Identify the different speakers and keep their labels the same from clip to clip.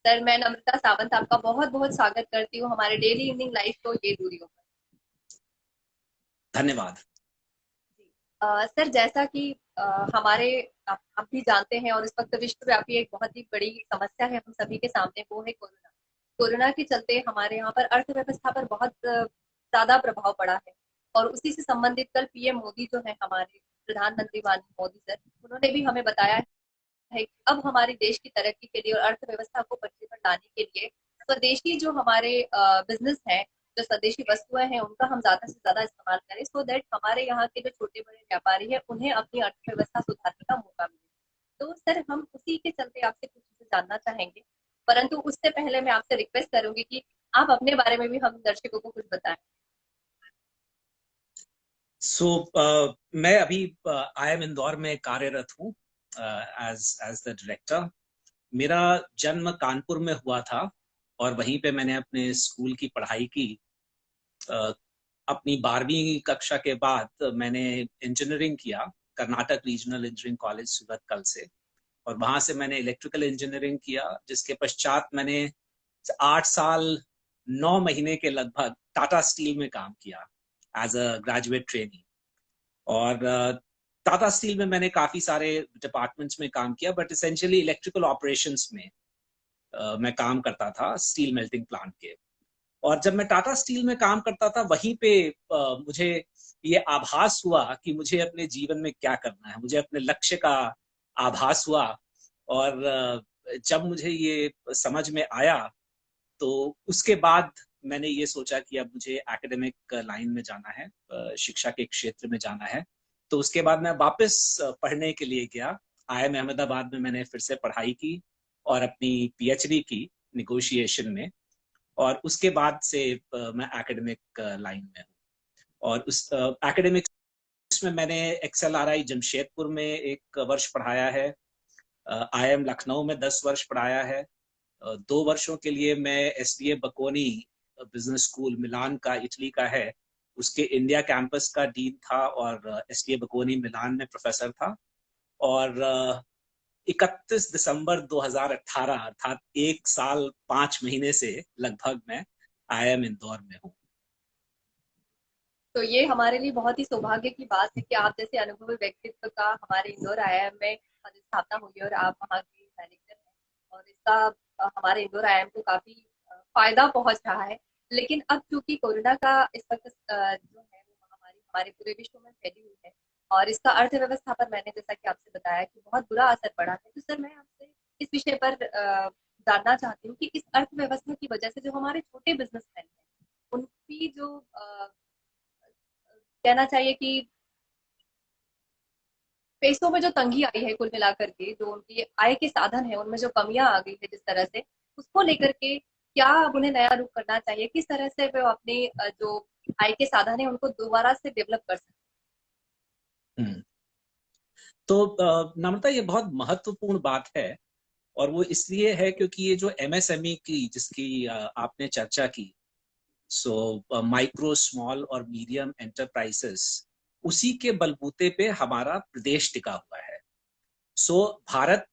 Speaker 1: Sir, मैं नम्रता सावंत आपका बहुत बहुत स्वागत करती हूँ हमारे डेली इवनिंग लाइव शो ये दूरियों पर।
Speaker 2: धन्यवाद।
Speaker 1: जी। सर, जैसा कि हमारे आप भी जानते हैं और इस वक्त विश्वव्यापी एक बहुत ही बड़ी समस्या है हम सभी के सामने, वो है कोरोना। कोरोना के चलते हमारे यहाँ पर अर्थव्यवस्था पर बहुत ज्यादा प्रभाव पड़ा है। और उसी से संबंधित कल पीएम मोदी जो है, हमारे प्रधानमंत्री माननीय मोदी सर, उन्होंने भी हमें बताया है कि अब हमारे देश की तरक्की के लिए और अर्थव्यवस्था को पटरी पर लाने के लिए स्वदेशी जो हमारे बिजनेस है, जो स्वदेशी वस्तुएं हैं, उनका हम ज्यादा से ज्यादा इस्तेमाल करें, सो दैट हमारे यहाँ के जो छोटे बड़े व्यापारी है उन्हें अपनी अर्थव्यवस्था सुधारने का मौका मिले। तो सर, हम उसी के चलते आपसे कुछ चीजें जानना चाहेंगे, परंतु उससे पहले मैं आपसे रिक्वेस्ट करूंगी कि आप अपने बारे में भी हम दर्शकों को कुछ बताएं।
Speaker 2: सो मैं अभी IIM इंदौर में कार्यरत हूँ एज एज द डायरेक्टर। मेरा जन्म कानपुर में हुआ था और वहीं पे मैंने अपने स्कूल की पढ़ाई की। अ, अपनी 12वीं कक्षा के बाद मैंने इंजीनियरिंग किया कर्नाटक रीजनल इंजीनियरिंग कॉलेज सूरत कल से, और वहां से मैंने इलेक्ट्रिकल इंजीनियरिंग किया, जिसके पश्चात मैंने 8 साल 9 महीने के लगभग टाटा स्टील में काम किया एज अ ग्रेजुएट ट्रेनी। और टाटा स्टील में मैंने काफी सारे डिपार्टमेंट्स में काम किया, बट इसेंशियली इलेक्ट्रिकल ऑपरेशंस में मैं काम करता था स्टील मेल्टिंग प्लांट के। और जब मैं टाटा स्टील में काम करता था वहीं पे मुझे ये आभास हुआ कि मुझे अपने जीवन में क्या करना है, मुझे अपने लक्ष्य का आभास हुआ। और जब मुझे ये समझ में आया तो उसके बाद मैंने ये सोचा कि अब मुझे एकेडमिक लाइन में जाना है, शिक्षा के क्षेत्र में जाना है। तो उसके बाद मैं वापस पढ़ने के लिए गया। IIM अहमदाबाद में मैंने फिर से पढ़ाई की और अपनी PhD की निगोशिएशन में। और उसके बाद से मैं एकेडमिक लाइन में हूँ। और उस एकेडमिक्स में मैंने XLRI जमशेदपुर में 1 वर्ष पढ़ाया है, IIM लखनऊ में 10 वर्ष पढ़ाया है। 2 वर्षों के लिए मैं SDA बकोनी बिजनेस स्कूल मिलान का, इटली का है, उसके इंडिया कैंपस का डीन था और SDA बकोनी मिलान में प्रोफेसर था। और 31 दिसंबर 2018 अर्थात 1 साल 5 महीने से लगभग मैं IIM इंदौर में हूँ।
Speaker 1: तो ये हमारे लिए बहुत ही सौभाग्य की बात है कि आप जैसे अनुभवी व्यक्तित्व का हमारे इंदौर आईआईएम में पदस्थापना हुई है और आप वहाँ के डायरेक्टर हैं। और इसका हमारे इंदौर आईआईएम को काफी फायदा पहुंच रहा है। लेकिन अब चूंकि कोरोना का इस वक्त जो है वो महामारी हमारे पूरे विश्व में फैली हुई है, और इसका अर्थव्यवस्था पर मैंने जैसा कि आपसे बताया कि बहुत बुरा असर पड़ा है, तो सर मैं आपसे इस विषय पर जानना चाहती हूँ कि इस अर्थव्यवस्था की वजह से जो हमारे छोटे बिजनेसमैन हैं, उनकी जो कहना चाहिए कि पैसों में जो तंगी आई है, कुल मिलाकर के जो उनकी आय के साधन है उनमें जो कमियां आ गई है जिस तरह से, उसको लेकर के क्या अब उन्हें नया रुख करना चाहिए, किस तरह से वे अपने जो आय के साधन है उनको दोबारा से डेवलप कर सकते
Speaker 2: हम्म। तो नम्रता, ये बहुत महत्वपूर्ण बात है। और वो इसलिए है क्योंकि ये जो MSME की जिसकी आपने चर्चा की, सो माइक्रो स्मॉल और मीडियम एंटरप्राइजेस, उसी के बलबूते पे हमारा प्रदेश टिका हुआ है। सो भारत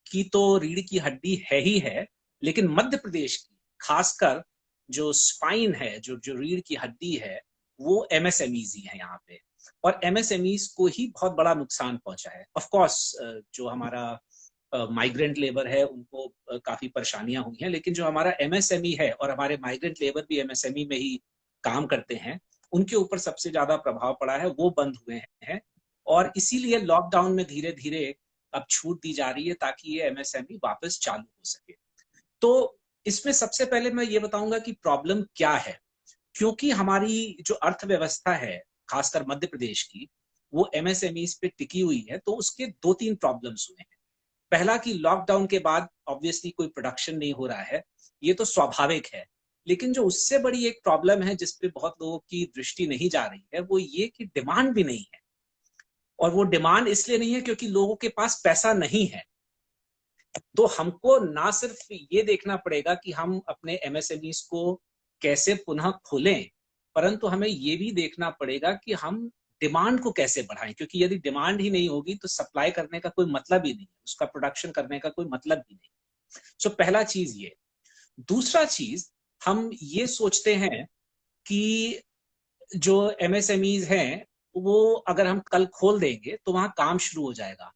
Speaker 2: की तो रीढ़ की हड्डी है ही है, लेकिन मध्य प्रदेश की खासकर जो स्पाइन है, जो जो रीढ़ की हड्डी है, वो MSMEs ही है यहाँ पे। और MSMEs को ही बहुत बड़ा नुकसान पहुंचा है। ऑफ कोर्स जो हमारा माइग्रेंट लेबर है उनको काफी परेशानियां हुई हैं, लेकिन जो हमारा MSME है, और हमारे माइग्रेंट लेबर भी MSME में ही काम करते हैं, उनके ऊपर सबसे ज्यादा प्रभाव पड़ा है, वो बंद हुए हैं। और इसीलिए लॉकडाउन में धीरे धीरे अब छूट दी जा रही है ताकि ये MSME वापस चालू हो सके। तो इसमें सबसे पहले मैं ये बताऊंगा कि प्रॉब्लम क्या है। क्योंकि हमारी जो अर्थव्यवस्था है, खासकर मध्य प्रदेश की, वो MSMEs पे टिकी हुई है, तो उसके 2-3 प्रॉब्लम्स हुए हैं। पहला कि लॉकडाउन के बाद ऑब्वियसली कोई प्रोडक्शन नहीं हो रहा है, ये तो स्वाभाविक है। लेकिन जो उससे बड़ी एक प्रॉब्लम है जिस पे बहुत लोगों की दृष्टि नहीं जा रही है, वो ये कि डिमांड भी नहीं है। और वो डिमांड इसलिए नहीं है क्योंकि लोगों के पास पैसा नहीं है। तो हमको ना सिर्फ ये देखना पड़ेगा कि हम अपने MSMEs को कैसे पुनः खोलें, परंतु हमें ये भी देखना पड़ेगा कि हम डिमांड को कैसे बढ़ाएं, क्योंकि यदि डिमांड ही नहीं होगी तो सप्लाई करने का कोई मतलब ही नहीं है, उसका प्रोडक्शन करने का कोई मतलब भी नहीं। सो पहला चीज ये। दूसरा चीज, हम ये सोचते हैं कि जो एमएसएमईज हैं वो अगर हम कल खोल देंगे तो वहां काम शुरू हो जाएगा।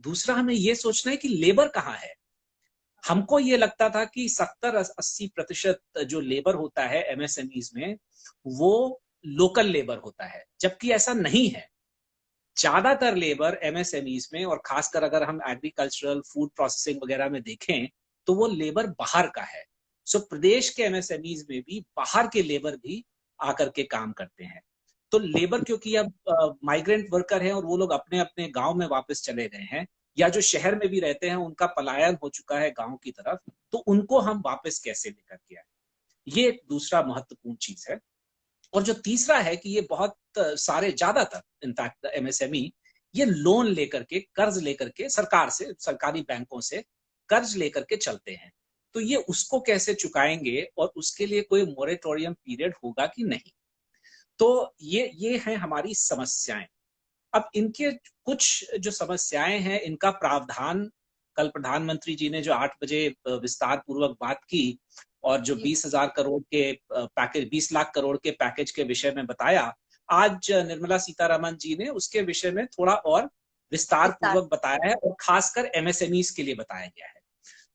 Speaker 2: दूसरा, हमें ये सोचना है कि लेबर कहाँ है। हमको ये लगता था कि 70-80% जो लेबर होता है एमएसएमईज में वो लोकल लेबर होता है, जबकि ऐसा नहीं है। ज्यादातर लेबर एमएसएमईज में, और खासकर अगर हम एग्रीकल्चरल फूड प्रोसेसिंग वगैरह में देखें, तो वो लेबर बाहर का है। सो प्रदेश के एमएसएमईज में भी बाहर के लेबर भी आकर के काम करते हैं। तो लेबर, क्योंकि अब माइग्रेंट वर्कर हैं और वो लोग अपने अपने गांव में वापस चले गए हैं, या जो शहर में भी रहते हैं उनका पलायन हो चुका है गांव की तरफ, तो उनको हम वापस कैसे लेकर के आए, ये एक दूसरा महत्वपूर्ण चीज है। और जो तीसरा है कि ये बहुत सारे, ज्यादातर इनफैक्ट एमएसएमई, ये लोन लेकर के, कर्ज लेकर के सरकार से, सरकारी बैंकों से कर्ज लेकर के चलते हैं। तो ये उसको कैसे चुकाएंगे और उसके लिए कोई मोरेटोरियम पीरियड होगा कि नहीं। तो ये है हमारी समस्याएं। अब इनके कुछ जो समस्याएं हैं, इनका प्रावधान कल प्रधानमंत्री जी ने जो 8 बजे विस्तार पूर्वक बात की, और जो 20,000 करोड़ के पैकेज, 20 लाख करोड़ के पैकेज के विषय में बताया, आज निर्मला सीतारमन जी ने उसके विषय में थोड़ा और विस्तार पूर्वक बताया है, और खासकर एमएसएमईज के लिए बताया गया है।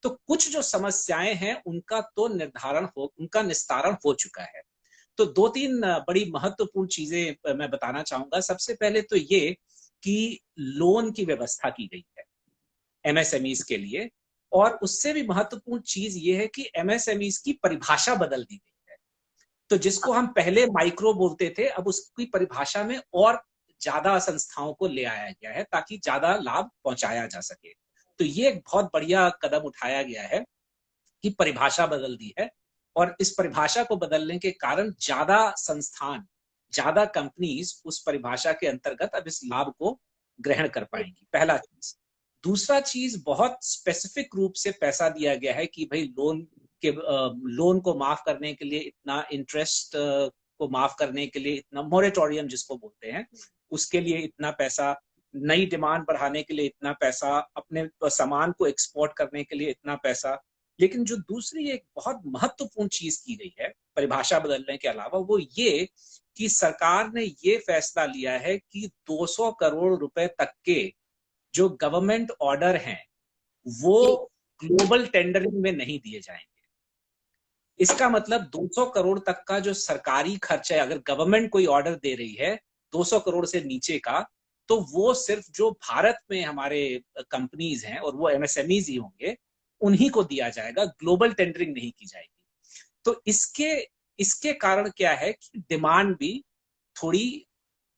Speaker 2: तो कुछ जो समस्याएं हैं उनका निस्तारण हो चुका है। तो 2-3 बड़ी महत्वपूर्ण चीजें मैं बताना चाहूंगा। सबसे पहले तो ये कि लोन की व्यवस्था की गई है एमएसएमईज के लिए, और उससे भी महत्वपूर्ण चीज ये है कि एमएसएमईज की परिभाषा बदल दी गई है। तो जिसको हम पहले माइक्रो बोलते थे, अब उसकी परिभाषा में और ज्यादा संस्थाओं को ले आया गया है ताकि ज्यादा लाभ पहुंचाया जा सके। तो ये एक बहुत बढ़िया कदम उठाया गया है कि परिभाषा बदल दी है, और इस परिभाषा को बदलने के कारण ज्यादा संस्थान, ज्यादा कंपनीज उस परिभाषा के अंतर्गत अब इस लाभ को ग्रहण कर पाएंगी, पहला चीज। दूसरा चीज, बहुत स्पेसिफिक रूप से पैसा दिया गया है कि भाई लोन को माफ करने के लिए इतना, इंटरेस्ट को माफ करने के लिए इतना, मोरेटोरियम जिसको बोलते हैं उसके लिए इतना पैसा, नई डिमांड बढ़ाने के लिए इतना पैसा, अपने सामान को एक्सपोर्ट करने के लिए इतना पैसा। लेकिन जो दूसरी एक बहुत महत्वपूर्ण चीज की गई है परिभाषा बदलने के अलावा, वो ये कि सरकार ने ये फैसला लिया है कि 200 करोड़ रुपए तक के जो गवर्नमेंट ऑर्डर हैं वो ग्लोबल टेंडरिंग में नहीं दिए जाएंगे। इसका मतलब 200 करोड़ तक का जो सरकारी खर्च है, अगर गवर्नमेंट कोई ऑर्डर दे रही है 200 करोड़ से नीचे का, तो वो सिर्फ जो भारत में हमारे कंपनीज हैं और वो एमएसएमईज ही होंगे, उन्हीं को दिया जाएगा, ग्लोबल टेंडरिंग नहीं की जाएगी। तो इसके कारण क्या है कि डिमांड भी थोड़ी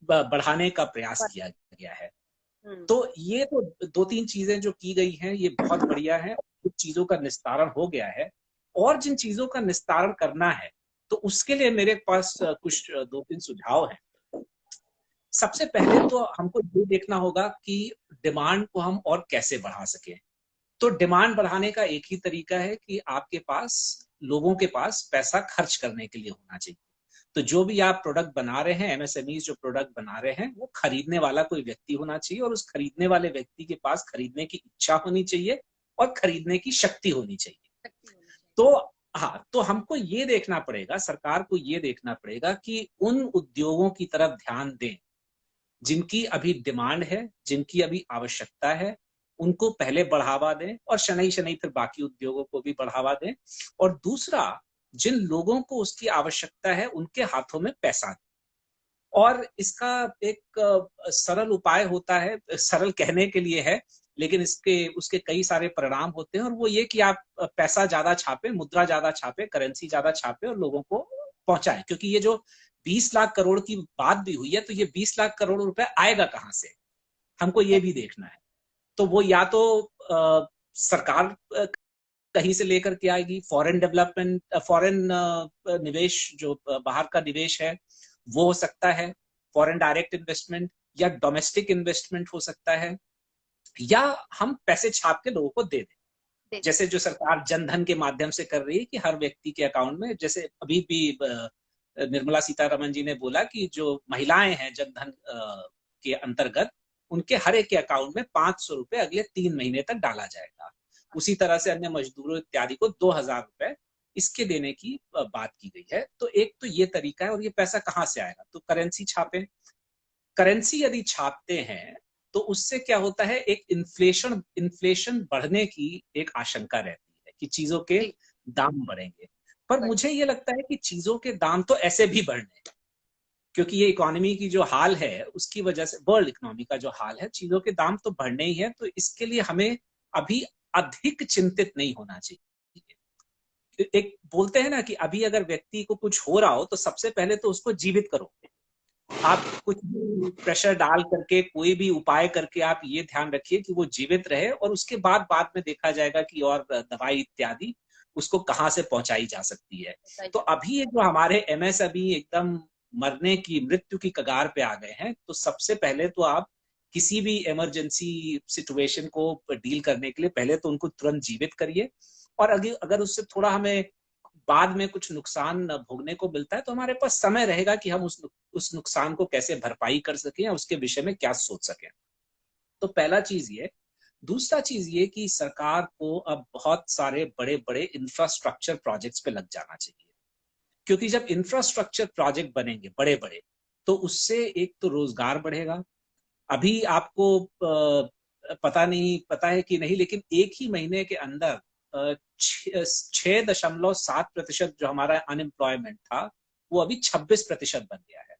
Speaker 2: बढ़ाने का प्रयास किया गया है। तो ये तो 2-3 चीजें जो की गई हैं ये बहुत बढ़िया है। कुछ चीजों का निस्तारण हो गया है, और जिन चीजों का निस्तारण करना है तो उसके लिए मेरे पास कुछ 2-3 सुझाव हैं। सबसे पहले तो हमको ये देखना होगा कि डिमांड को हम और कैसे बढ़ा सके। तो डिमांड बढ़ाने का एक ही तरीका है कि आपके पास, लोगों के पास पैसा खर्च करने के लिए होना चाहिए। तो जो भी आप प्रोडक्ट बना रहे हैं, एमएसएमई जो प्रोडक्ट बना रहे हैं, वो खरीदने वाला कोई व्यक्ति होना चाहिए, और उस खरीदने वाले व्यक्ति के पास खरीदने की इच्छा होनी चाहिए और खरीदने की शक्ति होनी चाहिए। तो हाँ, तो हमको ये देखना पड़ेगा, सरकार को ये देखना पड़ेगा कि उन उद्योगों की तरफ ध्यान दें जिनकी अभी डिमांड है, जिनकी अभी आवश्यकता है, उनको पहले बढ़ावा दें, और शनई शनई फिर बाकी उद्योगों को भी बढ़ावा दें। और दूसरा, जिन लोगों को उसकी आवश्यकता है उनके हाथों में पैसा दें। और इसका एक सरल उपाय होता है, सरल कहने के लिए है, लेकिन उसके कई सारे परिणाम होते हैं, और वो ये कि आप पैसा ज्यादा छापे, मुद्रा ज्यादा छापे, करेंसी ज्यादा छापे और लोगों को पहुंचाएं। क्योंकि ये जो 20 लाख करोड़ की बात भी हुई है, तो ये 20 लाख करोड़ रुपए आएगा कहां से, हमको ये भी देखना है। तो वो या तो सरकार कहीं से लेकर के आएगी, फॉरेन डेवलपमेंट, फॉरेन निवेश, जो बाहर का निवेश है वो हो सकता है, फॉरेन डायरेक्ट इन्वेस्टमेंट, या डोमेस्टिक इन्वेस्टमेंट हो सकता है, या हम पैसे छाप के लोगों को दे दें, जैसे जो सरकार जनधन के माध्यम से कर रही है कि हर व्यक्ति के अकाउंट में, जैसे अभी भी निर्मला सीतारमन जी ने बोला कि जो महिलाएं हैं जनधन के अंतर्गत, उनके हर एक के अकाउंट में 500 रुपए अगले 3 महीने तक डाला जाएगा। उसी तरह से अन्य मजदूरों इत्यादि को 2,000 रुपए इसके देने की बात की गई है। तो एक तो ये तरीका है, और ये पैसा कहाँ से आएगा? तो करेंसी छापे। करेंसी यदि छापते हैं तो उससे क्या होता है, एक इन्फ्लेशन बढ़ने की एक आशंका रहती है कि चीजों के
Speaker 1: जी
Speaker 2: दाम बढ़ेंगे। पर
Speaker 1: बढ़
Speaker 2: मुझे ये लगता है कि चीजों के दाम तो ऐसे भी बढ़ने हैं, क्योंकि ये इकोनॉमी की जो हाल है उसकी वजह से, वर्ल्ड इकोनॉमी का जो हाल है, चीजों के दाम तो बढ़ने ही है। तो इसके लिए हमें अभी अधिक चिंतित नहीं होना चाहिए। एक बोलते हैं ना कि अभी अगर व्यक्ति को कुछ हो रहा हो तो सबसे पहले तो उसको जीवित करो। आप कुछ भी प्रेशर डाल करके, कोई भी उपाय करके आप ये ध्यान रखिए कि वो जीवित रहे, और उसके बाद में देखा जाएगा कि और दवाई इत्यादि उसको कहाँ से पहुंचाई जा सकती है। तो अभी ये जो हमारे एमएस अभी एकदम मरने की, मृत्यु की कगार पे आ गए हैं, तो सबसे पहले तो आप किसी भी इमरजेंसी सिचुएशन को डील करने के लिए पहले तो उनको तुरंत जीवित करिए। और अगर उससे थोड़ा हमें बाद में कुछ नुकसान भोगने को मिलता है तो हमारे पास समय रहेगा कि हम उस नुकसान को कैसे भरपाई कर सकें या उसके विषय में क्या सोच सकें। तो पहला चीज ये। दूसरा चीज ये कि सरकार को अब बहुत सारे बड़े बड़े इंफ्रास्ट्रक्चर प्रोजेक्ट्स पे लग जाना चाहिए, क्योंकि जब इंफ्रास्ट्रक्चर प्रोजेक्ट बनेंगे बड़े बड़े तो उससे एक तो रोजगार बढ़ेगा। अभी आपको पता है कि नहीं, लेकिन एक ही महीने के अंदर 6.7% जो हमारा अनएम्प्लॉयमेंट था वो अभी 26% बन गया है।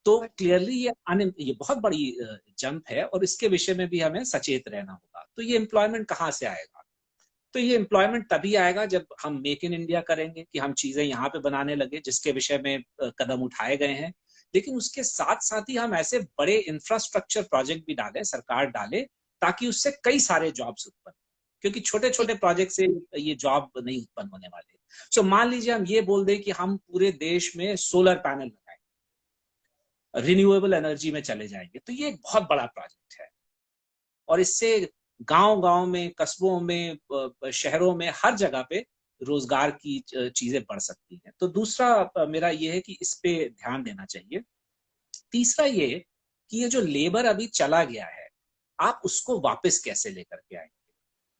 Speaker 2: तो क्लियरली ये बहुत बड़ी जंप है, और इसके विषय में भी हमें सचेत रहना होगा। तो ये एम्प्लॉयमेंट कहाँ से आएगा? तो ये एम्प्लॉयमेंट तभी आएगा जब हम मेक इन इंडिया करेंगे, कि हम चीजें यहाँ पे बनाने लगे, जिसके विषय में कदम उठाए गए हैं। लेकिन उसके साथ साथ ही हम ऐसे बड़े इंफ्रास्ट्रक्चर प्रोजेक्ट भी डालें, सरकार डाले, ताकि उससे कई सारे जॉब्स उत्पन्न, क्योंकि छोटे छोटे प्रोजेक्ट से ये जॉब नहीं उत्पन्न होने वाले। सो मान लीजिए हम ये बोल दें कि हम पूरे देश में सोलर पैनल लगाएं, रिन्यूएबल एनर्जी में चले जाएंगे, तो ये एक बहुत बड़ा प्रोजेक्ट है, और इससे गांव गांव में, कस्बों में, शहरों में, हर जगह पे रोजगार की चीजें बढ़ सकती हैं। तो दूसरा मेरा ये है कि इस पे ध्यान देना चाहिए। तीसरा ये कि ये जो लेबर अभी चला गया है, आप उसको वापस कैसे लेकर के आएंगे?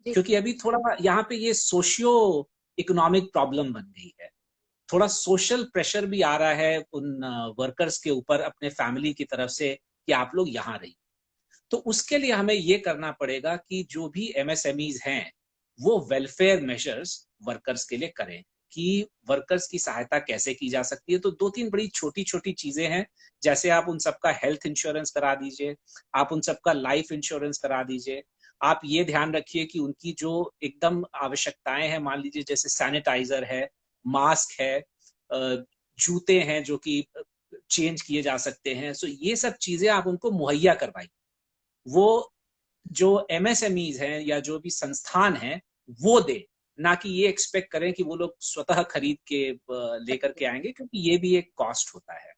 Speaker 2: क्योंकि अभी थोड़ा यहाँ पे ये सोशियो इकोनॉमिक प्रॉब्लम बन गई है। थोड़ा सोशल प्रेशर भी आ रहा है उन वर्कर्स के ऊपर अपने फैमिली की तरफ से कि आप लोग यहाँ रहिए। तो उसके लिए हमें ये करना पड़ेगा कि जो भी एमएसएमईज हैं वो वेलफेयर मेजर्स वर्कर्स के लिए करें, कि वर्कर्स की सहायता कैसे की जा सकती है। तो 2-3 बड़ी छोटी छोटी चीजें हैं, जैसे आप उन सबका हेल्थ इंश्योरेंस करा दीजिए, आप उन सबका लाइफ इंश्योरेंस करा दीजिए। आप ये ध्यान रखिए कि उनकी जो एकदम आवश्यकताएं हैं, मान लीजिए जैसे सैनिटाइजर है, मास्क है, जूते हैं जो कि चेंज किए जा सकते हैं, सो ये सब चीजें आप उनको मुहैया करवाइए। वो जो एमएसएमईज हैं या जो भी संस्थान हैं वो दे, ना कि ये एक्सपेक्ट करें कि वो लोग स्वतः खरीद के लेकर के आएंगे, क्योंकि ये भी एक कॉस्ट होता है।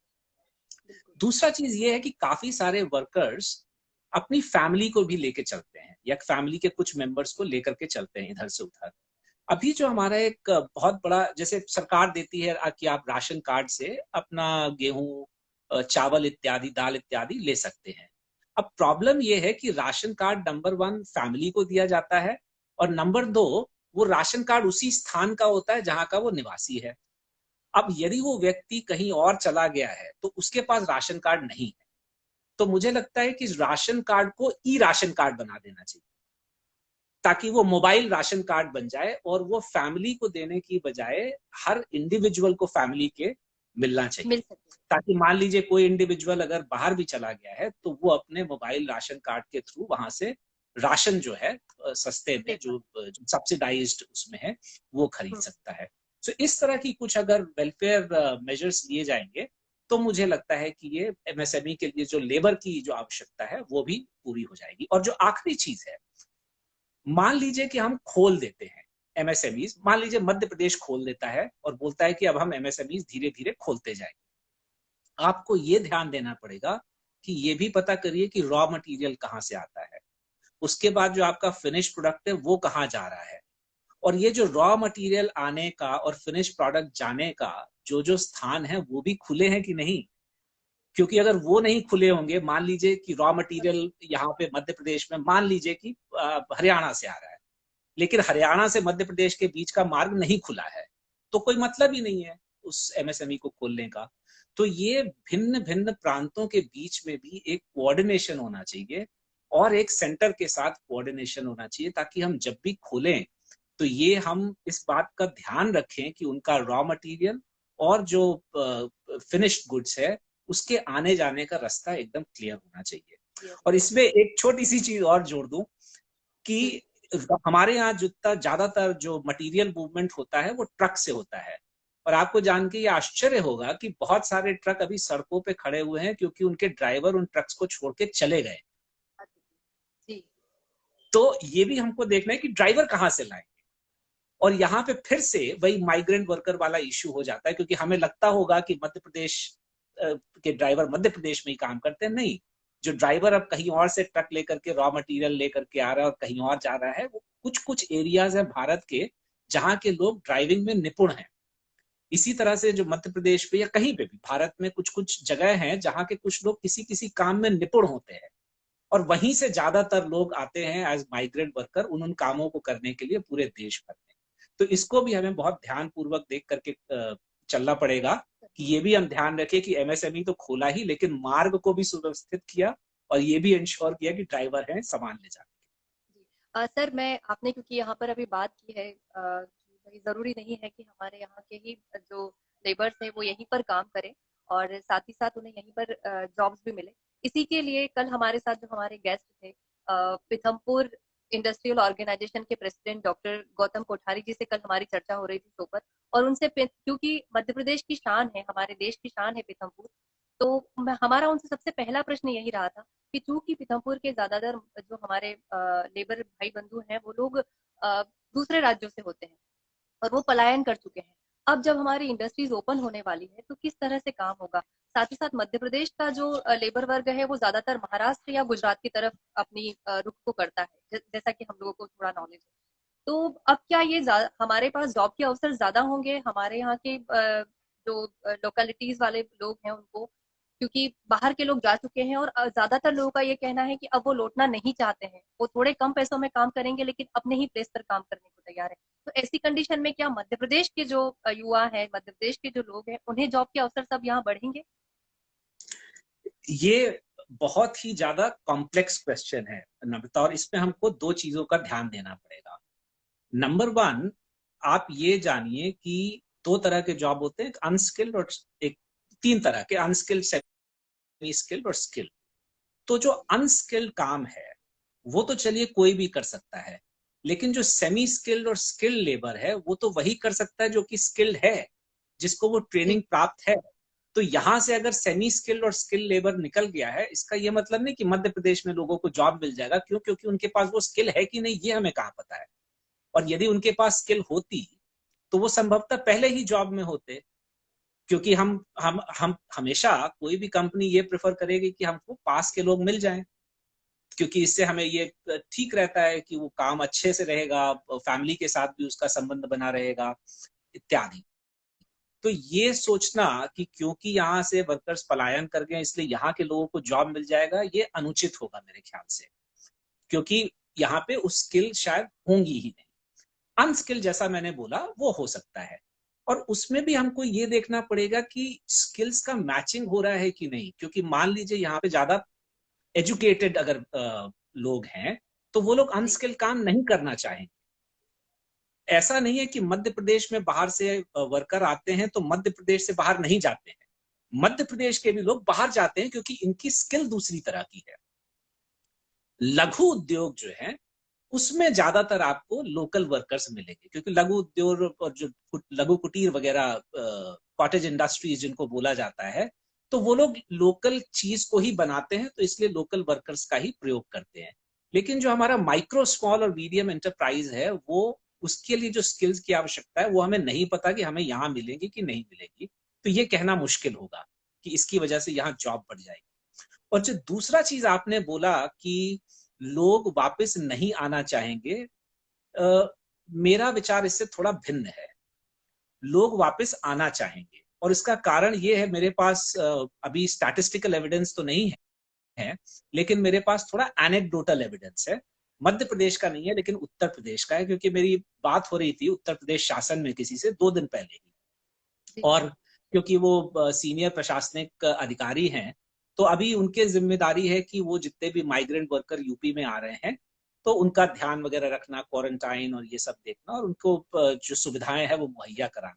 Speaker 2: दूसरा चीज ये है कि काफी सारे वर्कर्स अपनी फैमिली को भी लेके चलते हैं, या फैमिली के कुछ मेंबर्स को लेकर के चलते हैं इधर से उधर। अभी जो हमारा एक बहुत बड़ा, जैसे सरकार देती है कि आप राशन कार्ड से अपना गेहूं, चावल इत्यादि, दाल इत्यादि ले सकते हैं। अब प्रॉब्लम यह है कि राशन कार्ड नंबर 1 फैमिली को दिया जाता है, और नंबर 2 वो राशन कार्ड उसी स्थान का होता है जहां का वो निवासी है। अब यदि वो व्यक्ति कहीं और चला गया है तो उसके पास राशन कार्ड नहीं है, तो मुझे लगता है कि राशन कार्ड को ई राशन कार्ड बना देना चाहिए, ताकि वो मोबाइल राशन कार्ड बन जाए, और वो फैमिली को देने की बजाय हर इंडिविजुअल को फैमिली के मिलना चाहिए। ताकि मान लीजिए कोई इंडिविजुअल अगर बाहर भी चला गया है तो वो अपने मोबाइल राशन कार्ड के थ्रू वहां से राशन जो है सस्ते में, जो सब्सिडाइज्ड उसमें है, वो खरीद सकता है। तो इस तरह की कुछ अगर वेलफेयर मेजर्स लिए जाएंगे तो मुझे लगता है कि ये एमएसएमई के लिए जो लेबर की जो आवश्यकता है वो भी पूरी हो जाएगी। और जो आखिरी चीज है, मान लीजिए कि हम खोल देते हैं एमएसएमईज, मान लीजिए मध्य प्रदेश खोल देता है और बोलता है कि अब हम एमएसएमईज धीरे धीरे खोलते जाएंगे। आपको ये ध्यान देना पड़ेगा कि ये भी पता करिए कि रॉ मटेरियल कहाँ से आता है, उसके बाद जो आपका फिनिश प्रोडक्ट है वो कहाँ जा रहा है, और ये जो रॉ मटेरियल आने का और फिनिश प्रोडक्ट जाने का जो जो स्थान है वो भी खुले हैं कि नहीं। क्योंकि अगर वो नहीं खुले होंगे, मान लीजिए कि रॉ मटेरियल यहाँ पे मध्य प्रदेश में, मान लीजिए कि हरियाणा से आ रहा है, लेकिन हरियाणा से मध्य प्रदेश के बीच का मार्ग नहीं खुला है, तो कोई मतलब ही नहीं है उस एमएसएमई को खोलने का। तो ये भिन्न भिन्न प्रांतों के बीच में भी एक कोऑर्डिनेशन होना चाहिए और एक सेंटर के साथ कोऑर्डिनेशन होना चाहिए, ताकि हम जब भी खोलें तो ये हम इस बात का ध्यान रखें कि उनका रॉ मटेरियल और जो फिनिश्ड गुड्स है उसके आने जाने का रास्ता एकदम क्लियर होना चाहिए। और इसमें एक छोटी सी चीज और जोड़ दूं कि हमारे यहाँ जितना ज्यादातर जो मटेरियल मूवमेंट होता है वो ट्रक से होता है, और आपको जान के ये आश्चर्य होगा कि बहुत सारे ट्रक अभी सड़कों पे खड़े हुए हैं क्योंकि उनके ड्राइवर उन ट्रक्स को छोड़ के चले गए। तो ये भी हमको देखना है कि ड्राइवर कहाँ से लाएंगे, और यहाँ पे फिर से वही माइग्रेंट वर्कर वाला इश्यू हो जाता है, क्योंकि हमें लगता होगा कि मध्य प्रदेश के ड्राइवर मध्य प्रदेश में ही काम करते हैं। नहीं, जो ड्राइवर अब कहीं और से ट्रक लेकर के रॉ मटेरियल लेकर के आ रहा है और कहीं और जा रहा है, वो कुछ कुछ एरियाज है भारत के जहाँ के लोग ड्राइविंग में निपुण हैं। इसी तरह से जो मध्य प्रदेश पे या कहीं पे भी भारत में कुछ कुछ जगह हैं जहाँ के कुछ लोग किसी किसी काम में निपुण होते हैं, और वहीं से ज्यादातर लोग आते हैं एज माइग्रेंट वर्कर उन कामों को करने के लिए पूरे देश भर में। तो इसको भी हमें बहुत ध्यान पूर्वक देख करके चलना पड़ेगा कि ये भी हम ध्यान रखें कि एमएसएमई तो खोला ही, लेकिन मार्ग को भी सुव्यवस्थित किया और ये भी इंश्योर किया कि ड्राइवर हैं सामान ले जाने।
Speaker 1: सर मैं आपने क्योंकि यहाँ पर अभी बात की है कि जरूरी नहीं है कि हमारे यहाँ के ही जो लेबर्स है वो यहीं पर काम करें और साथ ही साथ उन्हें यहीं पर जॉब्स भी मिले। इसी के लिए कल हमारे साथ जो हमारे गेस्ट थे पीथमपुर इंडस्ट्रियल ऑर्गेनाइजेशन के प्रेसिडेंट डॉक्टर गौतम कोठारी जी से कल हमारी चर्चा हो रही थी शो पर, और उनसे क्योंकि मध्य प्रदेश की शान है, हमारे देश की शान है पीथमपुर, तो हमारा उनसे सबसे पहला प्रश्न यही रहा था कि चूंकि पीथमपुर के ज्यादातर जो हमारे लेबर भाई बंधु हैं वो लोग दूसरे राज्यों से होते हैं और वो पलायन कर चुके हैं। अब जब हमारी इंडस्ट्रीज ओपन होने वाली है तो किस तरह से काम होगा। साथ ही साथ मध्य प्रदेश का जो लेबर वर्ग है वो ज्यादातर महाराष्ट्र या गुजरात की तरफ अपनी रुख को करता है, जैसा कि हम लोगों को थोड़ा नॉलेज है। तो अब क्या ये हमारे पास जॉब के अवसर ज्यादा होंगे हमारे यहाँ के जो लोकेलिटीज वाले लोग हैं उनको, क्योंकि बाहर के लोग जा चुके हैं और ज्यादातर लोगों का ये कहना है कि अब वो लौटना नहीं चाहते हैं, वो थोड़े कम पैसों में काम करेंगे लेकिन अपने ही प्लेस पर काम करने को तैयार है। तो ऐसी कंडीशन में क्या मध्य प्रदेश के जो युवा है, मध्य प्रदेश के जो लोग हैं, उन्हें जॉब के अवसर सब यहाँ बढ़ेंगे?
Speaker 2: ये बहुत ही ज्यादा कॉम्प्लेक्स क्वेश्चन है नमिता, और इसमें हमको दो चीजों का ध्यान देना पड़ेगा। नंबर वन, आप ये जानिए कि दो तरह के जॉब होते हैं, एक अनस्किल्ड और एक तीन तरह के, अनस्किल्ड, सेमी स्किल्ड और स्किल्ड। तो जो अनस्किल्ड काम है वो तो चलिए कोई भी कर सकता है, लेकिन जो सेमी स्किल्ड और स्किल्ड लेबर है वो तो वही कर सकता है जो कि स्किल्ड है, जिसको वो ट्रेनिंग प्राप्त है। तो यहां से अगर सेमी स्किल्ड और स्किल लेबर निकल गया है, इसका ये मतलब नहीं कि मध्य प्रदेश में लोगों को जॉब मिल जाएगा। क्यों? क्योंकि उनके पास वो स्किल है कि नहीं ये हमें कहाँ पता है, और यदि उनके पास स्किल होती तो वो संभवतः पहले ही जॉब में होते। क्योंकि हम हमेशा कोई भी कंपनी ये प्रेफर करेगी कि हमको पास के लोग मिल जाएं, क्योंकि इससे हमें ये ठीक रहता है कि वो काम अच्छे से रहेगा, फैमिली के साथ भी उसका संबंध बना रहेगा इत्यादि। तो ये सोचना कि क्योंकि यहाँ से वर्कर्स पलायन कर गए इसलिए यहाँ के लोगों को जॉब मिल जाएगा, ये अनुचित होगा मेरे ख्याल से, क्योंकि यहाँ पे उस स्किल शायद होंगी ही नहीं। अनस्किल जैसा मैंने बोला वो हो सकता है, और उसमें भी हमको ये देखना पड़ेगा कि स्किल्स का मैचिंग हो रहा है कि नहीं। क्योंकि मान लीजिए यहाँ पे ज्यादा एजुकेटेड अगर लोग हैं तो वो लोग अनस्किल काम नहीं करना चाहेंगे। ऐसा नहीं है कि मध्य प्रदेश में बाहर से वर्कर आते हैं तो मध्य प्रदेश से बाहर नहीं जाते हैं, मध्य प्रदेश के भी लोग बाहर जाते हैं क्योंकि इनकी स्किल दूसरी तरह की है। लघु उद्योग जो है उसमें ज्यादातर आपको लोकल वर्कर्स मिलेंगे, क्योंकि लघु उद्योग और जो लघु कुटीर वगैरह कॉटेज इंडस्ट्रीज जिनको बोला जाता है, तो वो लोग लोकल चीज को ही बनाते हैं, तो इसलिए लोकल वर्कर्स का ही प्रयोग करते हैं। लेकिन जो हमारा माइक्रो, स्मॉल और मीडियम एंटरप्राइज है, वो उसके लिए जो स्किल्स की आवश्यकता है वो हमें नहीं पता कि हमें यहाँ मिलेगी कि नहीं मिलेगी। तो ये कहना मुश्किल होगा कि इसकी वजह से यहाँ जॉब बढ़ जाएगी। और जो दूसरा चीज आपने बोला कि लोग वापस नहीं आना चाहेंगे, मेरा विचार इससे थोड़ा भिन्न है। लोग वापस आना चाहेंगे, और इसका कारण ये है, मेरे पास अभी स्टैटिस्टिकल एविडेंस तो नहीं है, लेकिन मेरे पास थोड़ा एनेक्डोटल एविडेंस है। मध्य प्रदेश का नहीं है लेकिन उत्तर प्रदेश का है, क्योंकि मेरी बात हो रही थी उत्तर प्रदेश शासन में किसी से 2 दिन पहले ही।
Speaker 1: जी।
Speaker 2: और क्योंकि वो सीनियर प्रशासनिक अधिकारी हैं, तो अभी उनके जिम्मेदारी है कि वो जितने भी माइग्रेंट वर्कर यूपी में आ रहे हैं तो उनका ध्यान वगैरह रखना, क्वारंटाइन और ये सब देखना, और उनको जो सुविधाएं हैं वो मुहैया कराना।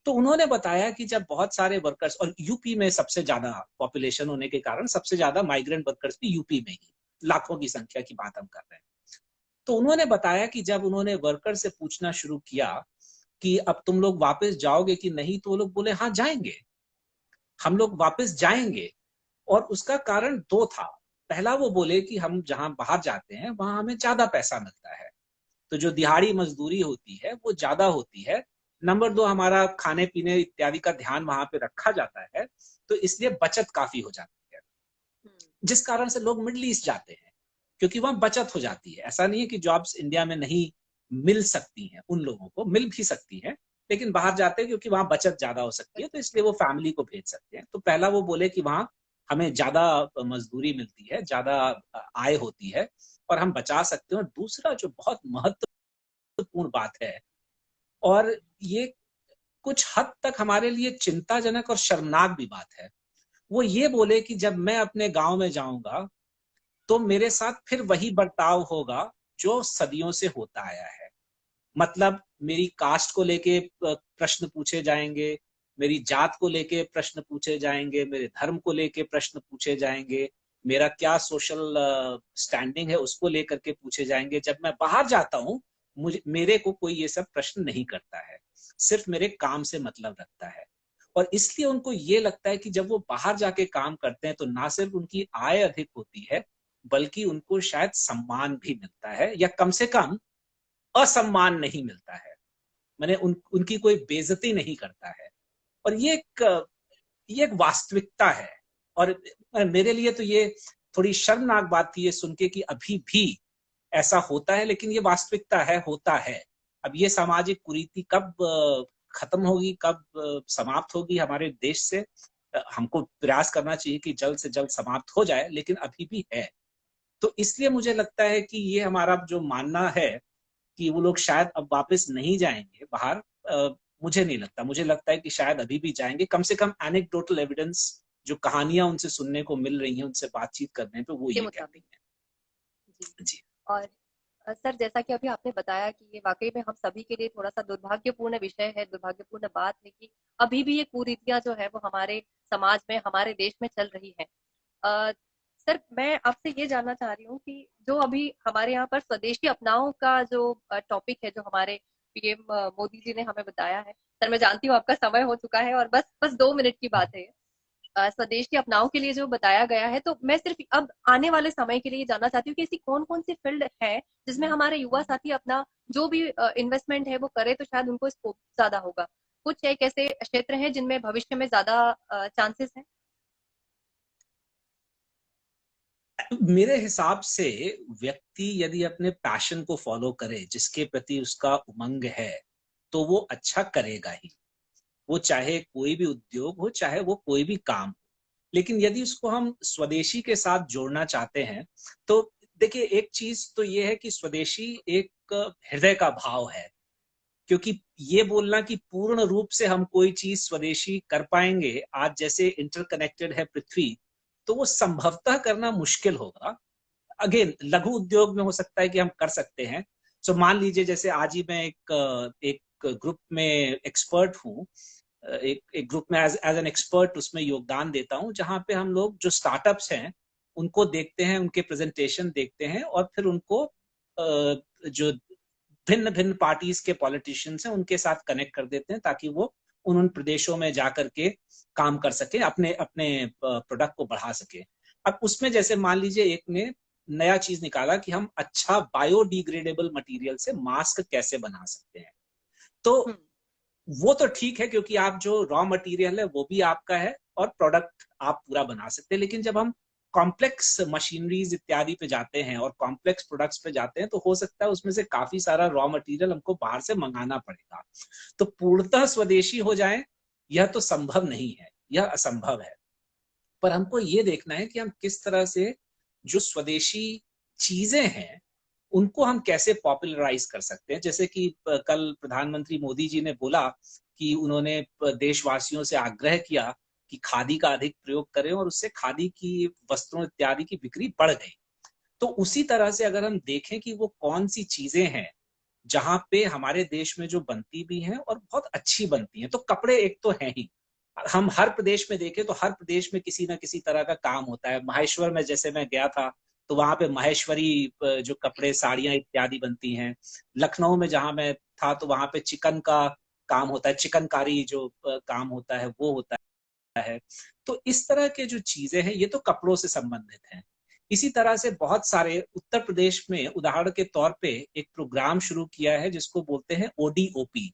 Speaker 2: तो उन्होंने बताया कि जब बहुत सारे वर्कर्स, और यूपी में सबसे ज्यादा पॉपुलेशन होने के कारण सबसे ज्यादा माइग्रेंट वर्कर्स भी यूपी में ही, लाखों की संख्या की बात हम कर रहे हैं। तो उन्होंने बताया कि जब उन्होंने वर्कर से पूछना शुरू किया कि अब तुम लोग वापस जाओगे कि नहीं, तो वो लोग बोले हाँ जाएंगे, हम लोग वापस जाएंगे। और उसका कारण दो था। पहला, वो बोले कि हम जहां बाहर जाते हैं वहां हमें ज्यादा पैसा मिलता है, तो जो दिहाड़ी मजदूरी होती है वो ज्यादा होती है। नंबर दो, हमारा खाने पीने इत्यादि का ध्यान वहां पे रखा जाता है, तो इसलिए बचत काफी हो जाती है। जिस कारण से लोग मिडिल ईस्ट जाते हैं, क्योंकि वहां बचत हो जाती है। ऐसा नहीं है कि जॉब्स इंडिया में नहीं मिल सकती हैं, उन लोगों को मिल भी सकती है, लेकिन बाहर जाते हैं क्योंकि वहां बचत ज्यादा हो सकती है, तो इसलिए वो फैमिली को भेज सकते हैं। तो पहला वो बोले कि वहां हमें ज्यादा मजदूरी मिलती है, ज्यादा आय होती है, और हम बचा सकते हैं। और दूसरा जो बहुत महत्वपूर्ण बात है, और ये कुछ हद तक हमारे लिए चिंताजनक और शर्मनाक भी बात है, वो ये बोले कि जब मैं अपने गांव में जाऊंगा तो मेरे साथ फिर वही बर्ताव होगा जो सदियों से होता आया है। मतलब मेरी कास्ट को लेके प्रश्न पूछे जाएंगे, मेरी जात को लेके प्रश्न पूछे जाएंगे, मेरे धर्म को लेके प्रश्न पूछे जाएंगे, मेरा क्या सोशल स्टैंडिंग है उसको लेकर के पूछे जाएंगे। जब मैं बाहर जाता हूं, मुझे मेरे को कोई ये सब प्रश्न नहीं करता है, सिर्फ मेरे काम से मतलब रखता है। और इसलिए उनको ये लगता है कि जब वो बाहर जाके काम करते हैं तो ना सिर्फ उनकी आय अधिक होती है, बल्कि उनको शायद सम्मान भी मिलता है, या कम से कम असम्मान नहीं मिलता है। मैंने उनकी कोई बेइज्जती नहीं करता है। और ये एक वास्तविकता है। और मेरे लिए तो ये थोड़ी शर्मनाक बात थी ये सुन के कि अभी भी ऐसा होता है, लेकिन ये वास्तविकता है, होता है। अब ये सामाजिक कुरीति कब खत्म होगी, कब समाप्त होगी हमारे देश से, हमको प्रयास करना चाहिए कि जल्द से जल्द समाप्त हो जाए, लेकिन अभी भी है। तो इसलिए मुझे लगता है कि ये हमारा जो मानना है कि वो लोग शायद अब वापस नहीं जाएंगे बाहर, मुझे नहीं लगता। मुझे लगता है कि शायद अभी भी जाएंगे। कम से कम एनेक्डोटल एविडेंस, जो कहानियां उनसे सुनने को मिल रही हैं, उनसे बातचीत करने पे, वो
Speaker 1: के
Speaker 2: ये कहती
Speaker 1: मुताबिक।
Speaker 2: हैं।
Speaker 1: जी।
Speaker 2: जी।
Speaker 1: और सर, जैसा कि अभी आपने बताया कि ये वाकई में हम सभी के लिए थोड़ा-सा दुर्भाग्यपूर्ण विषय है, दुर्भाग्यपूर्ण बात है कि अभी भी ये कुरीतियाँ जो है वो हमारे समाज में, हमारे देश में चल रही हैं। अ, सर, मैं आपसे ये जानना चाह रही हूँ कि जो अभी हमारे यहाँ पर स्वदेशी अपनाओ का जो टॉपिक है, जो हमारे पीएम मोदी जी ने हमें बताया है। सर, मैं जानती हूँ आपका समय हो चुका है और बस बस 2 मिनट की बात है ये। स्वदेशी अपनाओ के लिए जो बताया गया है, तो मैं सिर्फ अब आने वाले समय के लिए जानना चाहती हूँ कि ऐसी कौन-कौन सी फील्ड है जिसमें हमारे युवा साथी अपना जो भी इन्वेस्टमेंट है वो करे, तो शायद उनको स्कोप ज़्यादा होगा। कुछ एक ऐसे क्षेत्र हैं जिनमें भविष्य में ज़्यादा चांसेस हैं?
Speaker 2: मेरे हिसाब से व्यक्ति यदि अपने पैशन को फॉलो करे, जिसके प्रति उसका उमंग है, तो वो अच्छा करेगा ही। वो चाहे कोई भी उद्योग हो, चाहे वो कोई भी काम हो। लेकिन यदि उसको हम स्वदेशी के साथ जोड़ना चाहते हैं, तो देखिए, एक चीज तो ये है कि स्वदेशी एक हृदय का भाव है। क्योंकि ये बोलना कि पूर्ण रूप से हम कोई चीज स्वदेशी कर पाएंगे, आज जैसे इंटरकनेक्टेड है पृथ्वी, तो वो संभवतः करना मुश्किल होगा। अगेन, लघु उद्योग में हो सकता है कि हम कर सकते हैं। सो मान लीजिए, जैसे आज ही मैं एक ग्रुप में एक्सपर्ट हूँ, एक ग्रुप में एज एन एक्सपर्ट उसमें योगदान देता हूँ, जहां पे हम लोग जो स्टार्टअप्स हैं उनको देखते हैं, उनके प्रेजेंटेशन देखते हैं, और फिर उनको जो भिन्न भिन्न पार्टीज के पॉलिटिशियंस हैं उनके साथ कनेक्ट कर देते हैं, ताकि वो उन प्रदेशों में जाकर के काम कर सके, अपने अपने प्रोडक्ट को बढ़ा सके। अब उसमें जैसे मान लीजिए एक ने नया चीज निकाला कि हम अच्छा बायोडिग्रेडेबल मटेरियल से मास्क कैसे बना सकते हैं। तो
Speaker 1: हुँ।
Speaker 2: वो तो ठीक है, क्योंकि आप जो रॉ मटेरियल है वो भी आपका है, और प्रोडक्ट आप पूरा बना सकते हैं। लेकिन जब हम कॉम्प्लेक्स मशीनरीज इत्यादि पे जाते हैं और कॉम्प्लेक्स प्रोडक्ट्स पे जाते हैं, तो हो सकता है उसमें से काफी सारा रॉ मटेरियल हमको बाहर से मंगाना पड़ेगा। तो पूर्णतः स्वदेशी हो जाए, यह तो संभव नहीं है, यह असंभव है। पर हमको ये देखना है कि हम किस तरह से जो स्वदेशी चीजें हैं उनको हम कैसे पॉपुलराइज कर सकते हैं। जैसे कि कल प्रधानमंत्री मोदी जी ने बोला कि उन्होंने देशवासियों से आग्रह किया कि खादी का अधिक प्रयोग करें और उससे खादी की वस्त्रों इत्यादि की बिक्री बढ़ गई। तो उसी तरह से अगर हम देखें कि वो कौन सी चीजें हैं जहां पे हमारे देश में जो बनती भी हैं और बहुत अच्छी बनती हैं, तो कपड़े एक तो है ही। हम हर प्रदेश में देखें तो हर प्रदेश में किसी ना किसी तरह का काम होता है। माहेश्वर में जैसे मैं गया था तो वहां पे माहेश्वरी जो कपड़े साड़ियां इत्यादि बनती हैं। लखनऊ में जहां मैं था तो वहां पे चिकन का काम होता है, चिकनकारी जो काम होता है वो होता है। तो इस तरह के जो चीजें हैं ये तो कपड़ों से संबंधित हैं। इसी तरह से बहुत सारे उत्तर प्रदेश में उदाहरण के तौर पे एक प्रोग्राम शुरू किया है जिसको बोलते हैं ODOP,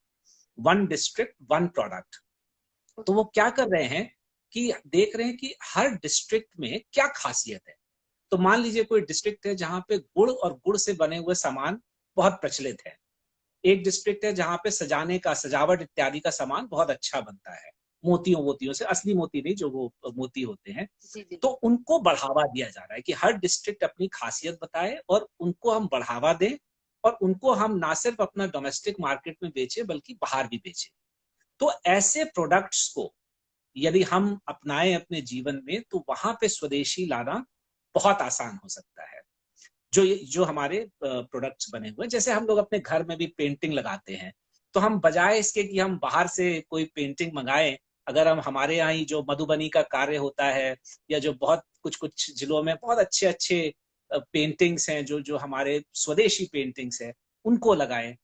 Speaker 2: one district one product. तो वो क्या कर रहे हैं कि देख रहे हैं कि हर डिस्ट्रिक्ट में क्या खासियत है। तो मान लीजिए कोई डिस्ट्रिक्ट है जहां पे गुड़ और गुड़ से बने हुए सामान बहुत प्रचलित है। एक डिस्ट्रिक्ट है जहां पे सजाने का, सजावट इत्यादि का सामान बहुत अच्छा बनता है, मोतियों वोतियों से, असली मोती नहीं, जो वो मोती होते हैं।
Speaker 1: जी जी।
Speaker 2: तो उनको बढ़ावा दिया जा रहा है कि हर डिस्ट्रिक्ट अपनी खासियत बताए और उनको हम बढ़ावा दें और उनको हम ना सिर्फ अपना डोमेस्टिक मार्केट में बेचें बल्कि बाहर भी बेचें। तो ऐसे प्रोडक्ट्स को यदि हम अपनाएं अपने जीवन में तो वहां पे स्वदेशी लाना बहुत आसान हो सकता है। जो हमारे प्रोडक्ट्स बने हुए, जैसे हम लोग अपने घर में भी पेंटिंग लगाते हैं, तो हम बजाय इसके कि हम बाहर से कोई पेंटिंग मंगाएं, अगर हम हमारे यहाँ ही जो मधुबनी का कार्य होता है या जो बहुत कुछ कुछ जिलों में बहुत अच्छे अच्छे पेंटिंग्स हैं, जो जो हमारे स्वदेशी पेंटिंग्स हैं, उनको लगाएं।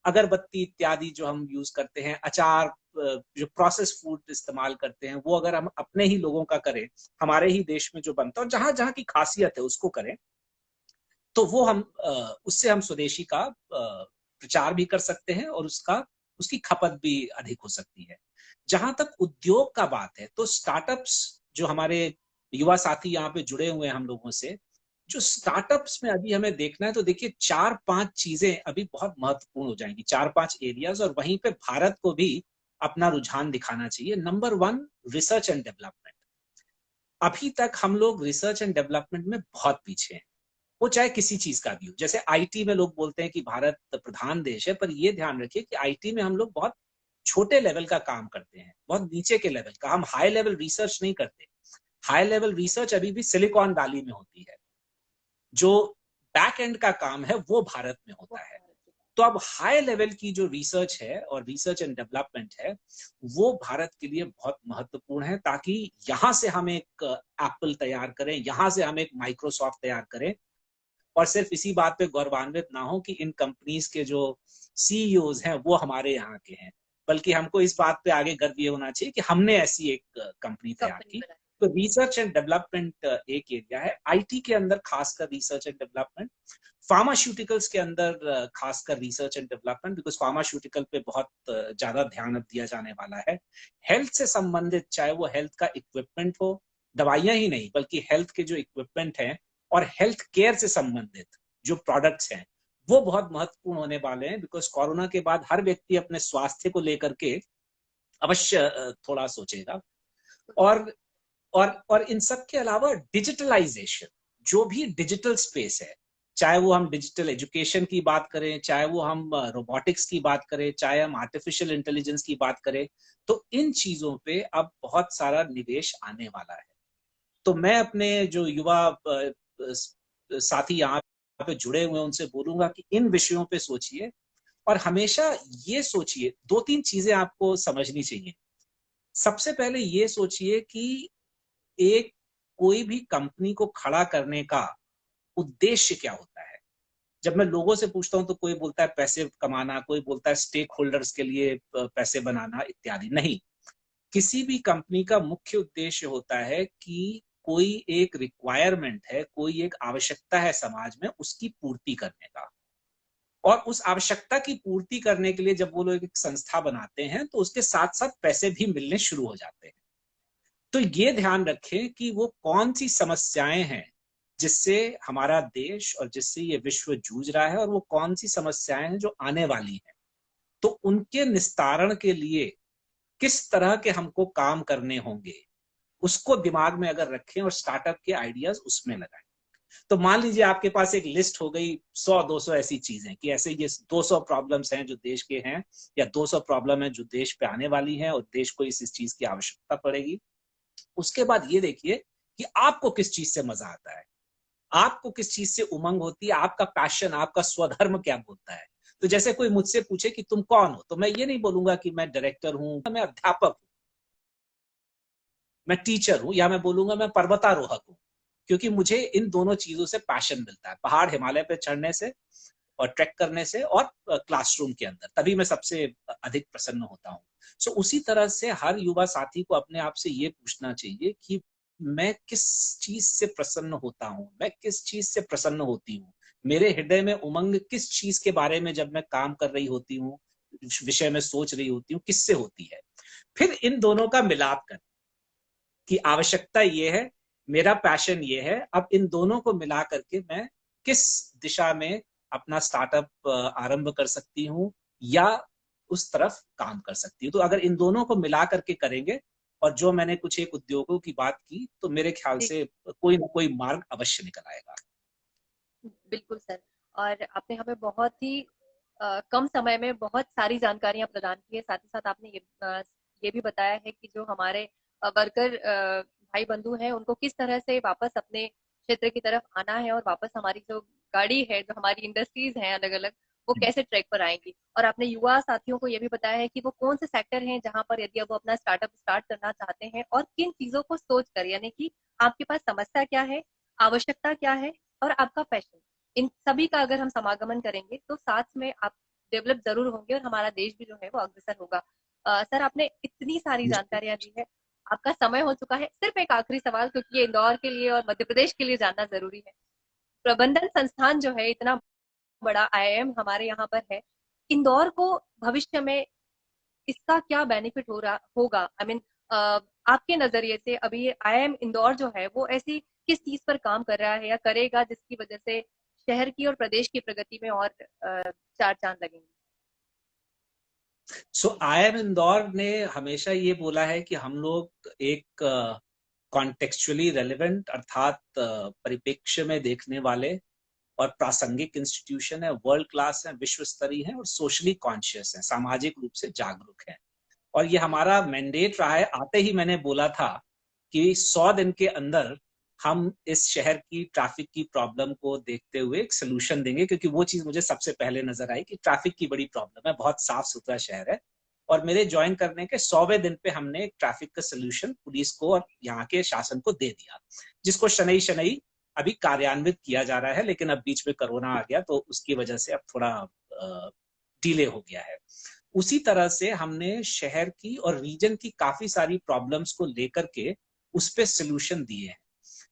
Speaker 2: अगरबत्ती इत्यादि जो हम यूज करते हैं, अचार, जो प्रोसेस फूड इस्तेमाल करते हैं, वो अगर हम अपने ही लोगों का करें, हमारे ही देश में जो बनता है और जहां जहां की खासियत है उसको करें, तो वो हम उससे हम स्वदेशी का प्रचार भी कर सकते हैं और उसकी खपत भी अधिक हो सकती है। जहां तक उद्योग का बात है तो स्टार्टअप्स, जो हमारे युवा साथी यहाँ पे जुड़े हुए हैं हम लोगों से, जो
Speaker 1: जी
Speaker 2: स्टार्टअप्स में अभी हमें देखना है तो देखिए 4-5 चीजें अभी बहुत महत्वपूर्ण हो जाएंगी, 4-5 एरियाज, और वहीं पे भारत को भी अपना रुझान दिखाना चाहिए। Number 1, research and development. अभी तक हम लोग रिसर्च एंड डेवलपमेंट में बहुत पीछे हैं, वो चाहे किसी चीज का भी हो। जैसे आईटी में लोग बोलते हैं कि भारत प्रधान देश है, पर ये ध्यान रखिए कि आईटी में हम लोग बहुत छोटे लेवल का काम करते हैं, बहुत नीचे के लेवल का, हम हाई लेवल रिसर्च नहीं करते। हाई लेवल रिसर्च अभी भी सिलिकॉन वैली में होती है, जो बैक एंड का काम है वो भारत में होता है। तो अब हाई लेवल की जो रिसर्च है और रिसर्च एंड डेवलपमेंट है वो भारत के लिए बहुत महत्वपूर्ण है, ताकि यहां से हम एक एप्पल तैयार करें, यहां से हम एक माइक्रोसॉफ्ट तैयार करें, और सिर्फ इसी बात पे गौरवान्वित ना हो कि इन कंपनीज के जो सीईओज हैं वो हमारे यहाँ के हैं, बल्कि हमको इस बात पे आगे गर्व ये होना चाहिए कि हमने ऐसी एक कंपनी तैयार
Speaker 1: कंपनी
Speaker 2: की।
Speaker 1: बनाई।
Speaker 2: तो रिसर्च एंड डेवलपमेंट एक एरिया है, आईटी के अंदर खासकर रिसर्च एंड डेवलपमेंट, फार्मास्यूटिकल्स के अंदर खासकर research and development, because pharmaceutical पे बहुत ज्यादा ध्यान अब दिया जाने वाला है। हेल्थ से संबंधित, चाहे वो हेल्थ का इक्विपमेंट हो, दवाइयां ही नहीं बल्कि हेल्थ के जो इक्विपमेंट हैं और हेल्थ केयर से संबंधित जो प्रोडक्ट्स हैं वो बहुत महत्वपूर्ण होने वाले हैं, बिकॉज कोरोना के बाद हर व्यक्ति अपने स्वास्थ्य को लेकर के अवश्य थोड़ा सोचेगा। और और इन सब के अलावा डिजिटलाइजेशन, जो भी डिजिटल स्पेस है, चाहे वो हम डिजिटल एजुकेशन की बात करें, चाहे वो हम रोबोटिक्स की बात करें, चाहे हम आर्टिफिशियल इंटेलिजेंस की बात करें, तो इन चीजों पे अब बहुत सारा निवेश आने वाला है। तो मैं अपने जो युवा साथी यहाँ पे जुड़े हुए हैं उनसे बोलूंगा कि इन विषयों पे सोचिए, और हमेशा ये सोचिए, 2-3 चीजें आपको समझनी चाहिए। सबसे पहले ये सोचिए कि एक कोई भी कंपनी को खड़ा करने का उद्देश्य क्या होता है। जब मैं लोगों से पूछता हूं तो कोई बोलता है पैसे कमाना, कोई बोलता है स्टेक होल्डर्स के लिए पैसे बनाना इत्यादि। नहीं, किसी भी कंपनी का मुख्य उद्देश्य होता है कि कोई एक रिक्वायरमेंट है, कोई एक आवश्यकता है समाज में, उसकी पूर्ति करने का। और उस आवश्यकता की पूर्ति करने के लिए जब वो लोग एक संस्था बनाते हैं तो उसके साथ साथ पैसे भी मिलने शुरू हो जाते हैं। तो ये ध्यान रखें कि वो कौन सी समस्याएं हैं जिससे हमारा देश और जिससे ये विश्व जूझ रहा है, और वो कौन सी समस्याएं हैं जो आने वाली हैं। तो उनके निस्तारण के लिए किस तरह के हमको काम करने होंगे, उसको दिमाग में अगर रखें और स्टार्टअप के आइडियाज उसमें लगाएं। तो मान लीजिए आपके पास एक लिस्ट हो गई 100-200 ऐसी चीजें कि ऐसे ये 200 प्रॉब्लम्स हैं जो देश के हैं, या 200 प्रॉब्लम है जो देश पे आने वाली है और देश को इस चीज की आवश्यकता पड़ेगी। उसके बाद ये देखिए कि आपको किस चीज से मजा आता है, आपको किस चीज से उमंग होती है, आपका पैशन, आपका स्वधर्म क्या बोलता है। तो जैसे कोई मुझसे पूछे कि तुम कौन हो, तो मैं ये नहीं बोलूंगा कि मैं डायरेक्टर हूं, मैं अध्यापक हूं, मैं टीचर हूं, या मैं बोलूंगा मैं पर्वतारोहक हूं। क्योंकि मुझे इन दोनों चीजों से पैशन मिलता है, पहाड़ हिमालय पे चढ़ने से और ट्रैक करने से, और क्लासरूम के अंदर, तभी मैं सबसे अधिक प्रसन्न होता हूँ। सो उसी तरह से हर युवा साथी को अपने आप से ये पूछना चाहिए कि मैं किस चीज से प्रसन्न होता हूँ, मैं किस चीज से प्रसन्न होती हूँ, मेरे हृदय में उमंग किस चीज के बारे में जब मैं काम कर रही होती हूँ, विषय में सोच रही होती हूँ, किससे होती है। फिर इन दोनों का मिलाप कर कि आवश्यकता ये है, मेरा पैशन ये है, अब इन दोनों को मिला करके मैं किस दिशा में अपना स्टार्टअप आरंभ कर सकती हूँ या उस तरफ काम कर सकती हूँ। तो अगर इन दोनों को मिला करके करेंगे, और जो मैंने कुछ एक उद्योगों की बात की, तो मेरे ख्याल
Speaker 1: जी,
Speaker 2: से कोई ना कोई मार्ग अवश्य निकल आएगा।
Speaker 1: बिल्कुल सर। और आपने हमें बहुत ही कम समय में बहुत सारी जानकारियां प्रदान की है। साथ ही साथ आपने ये भी बताया है कि जो हमारे वर्कर भाई बंधु हैं उनको किस तरह से वापस अपने क्षेत्र की तरफ आना है, और वापस हमारी जो गाड़ी है, जो हमारी इंडस्ट्रीज हैं अलग अलग, वो कैसे ट्रैक पर आएंगी। और आपने युवा साथियों को ये भी बताया है कि वो कौन से सेक्टर हैं जहां पर यदि अब वो अपना स्टार्टअप स्टार्ट करना चाहते हैं, और किन चीजों को सोच कर, यानी कि आपके पास समस्या क्या है, आवश्यकता क्या है, और आपका पैशन, इन सभी का अगर हम समागमन करेंगे तो साथ में आप डेवलप जरूर होंगे और हमारा देश भी जो है वो अग्रसर होगा। सर, आपने इतनी सारी जानकारियां दी है। आपका समय हो चुका है। सिर्फ एक आखिरी सवाल, क्योंकि ये इंदौर के लिए और मध्य प्रदेश के लिए जानना जरूरी है। प्रबंधन संस्थान जो है, इतना बड़ा आईआईएम हमारे यहाँ पर है, इंदौर को भविष्य में इसका क्या बेनिफिट हो रहा होगा, आई मीन आपके नजरिए से अभी आईआईएम इंदौर जो है वो ऐसी किस चीज पर काम कर रहा है या करेगा जिसकी वजह से शहर की और प्रदेश की प्रगति में और चार चांद लगेंगे।
Speaker 2: सो आईआईएम इंदौर ने हमेशा ये बोला है कि हम लोग एक कॉन्टेक्चुअली रेलेवेंट, अर्थात परिप्रेक्ष्य में देखने वाले और प्रासंगिक इंस्टीट्यूशन है, वर्ल्ड क्लास है, विश्व स्तरीय है, और सोशली कॉन्शियस है, सामाजिक रूप से जागरूक है। और ये
Speaker 1: जी,
Speaker 2: हमारा मैंडेट रहा है। आते ही मैंने बोला था कि 100 दिन के अंदर हम इस शहर की ट्रैफिक की प्रॉब्लम को देखते हुए एक सोल्यूशन देंगे, क्योंकि वो चीज मुझे सबसे पहले नजर आई कि ट्रैफिक की बड़ी प्रॉब्लम है, बहुत साफ सुथरा शहर है। और मेरे ज्वाइन करने के 100वें दिन पे हमने एक ट्रैफिक का सोल्यूशन पुलिस को और यहाँ के शासन को दे दिया, जिसको शनई शनई अभी कार्यान्वित किया जा रहा है। लेकिन अब बीच में कोरोना आ गया, तो उसकी वजह से अब थोड़ा डिले हो गया है। उसी तरह से हमने शहर की और रीजन की काफी सारी प्रॉब्लम्स को लेकर के उस पे सोल्यूशन दिए हैं।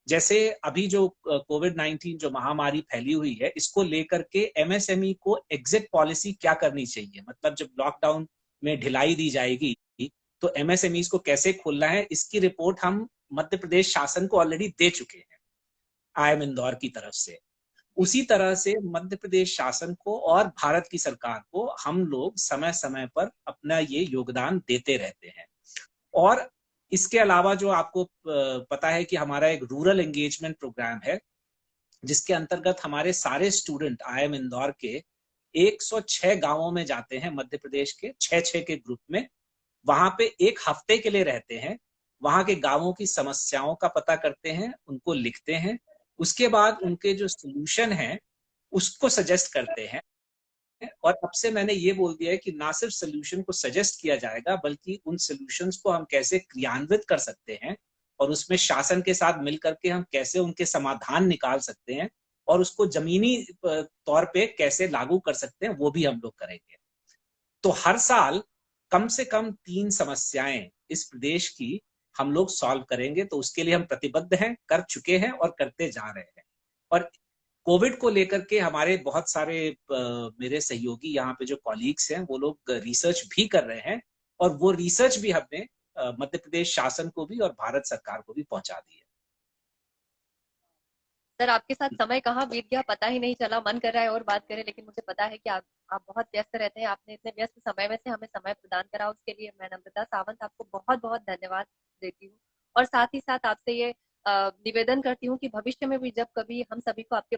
Speaker 2: जैसे अभी जो कोविड-19 जो महामारी फैली हुई है, इसको लेकर के एमएसएमई को एग्जिट पॉलिसी क्या करनी चाहिए, मतलब जब लॉकडाउन में ढिलाई दी जाएगी तो एमएसएमई को कैसे खोलना है, इसकी रिपोर्ट हम मध्य प्रदेश शासन को ऑलरेडी दे चुके हैं आईएम इंदौर की तरफ से।
Speaker 1: जी,
Speaker 2: उसी तरह से मध्य प्रदेश शासन को और भारत की सरकार को हम लोग समय समय पर अपना ये योगदान देते रहते हैं। और इसके अलावा जो आपको पता है कि हमारा एक रूरल एंगेजमेंट प्रोग्राम है, जिसके अंतर्गत हमारे सारे स्टूडेंट आईएम इंदौर के 106 गांवों में जाते हैं, मध्य प्रदेश के 6-6 के ग्रुप में। वहां पे एक हफ्ते के लिए रहते हैं, वहां के गांवों की समस्याओं का पता करते हैं, उनको लिखते हैं, उसके बाद उनके जो सोल्यूशन है उसको सजेस्ट करते हैं। और अब से मैंने ये बोल दिया है कि ना सिर्फ सोल्यूशन को सजेस्ट किया जाएगा, बल्कि उन सोल्यूशंस को हम कैसे क्रियान्वित कर सकते हैं, और उसमें शासन के साथ मिलकर के हम कैसे उनके समाधान निकाल सकते हैं, और उसको जमीनी तौर पे कैसे लागू कर सकते हैं, वो भी हम लोग करेंगे। तो हर साल कम से कम 3 समस्याएं इस प्रदेश की हम लोग सॉल्व करेंगे। तो उसके लिए हम प्रतिबद्ध हैं, कर चुके हैं और करते जा रहे हैं। और कोविड को लेकर के हमारे बहुत सारे मेरे सहयोगी यहाँ पे जो कॉलीग्स हैं, वो लोग रिसर्च भी कर रहे हैं, और वो रिसर्च भी हमने मध्य प्रदेश शासन को भी और भारत सरकार को भी पहुंचा दी है।
Speaker 1: सर, आपके साथ समय कहाँ बीत गया पता ही नहीं चला। मन कर रहा है और बात करें, लेकिन मुझे पता है कि आप बहुत व्यस्त रहते हैं। आपने इतने व्यस्त समय में से हमें समय प्रदान करा, उसके लिए मैं नम्रता सावंत आपको बहुत बहुत धन्यवाद देती हूँ। और साथ ही साथ आपसे ये निवेदन करती हूँ कि भविष्य में भी जब कभी हम सभी को आपके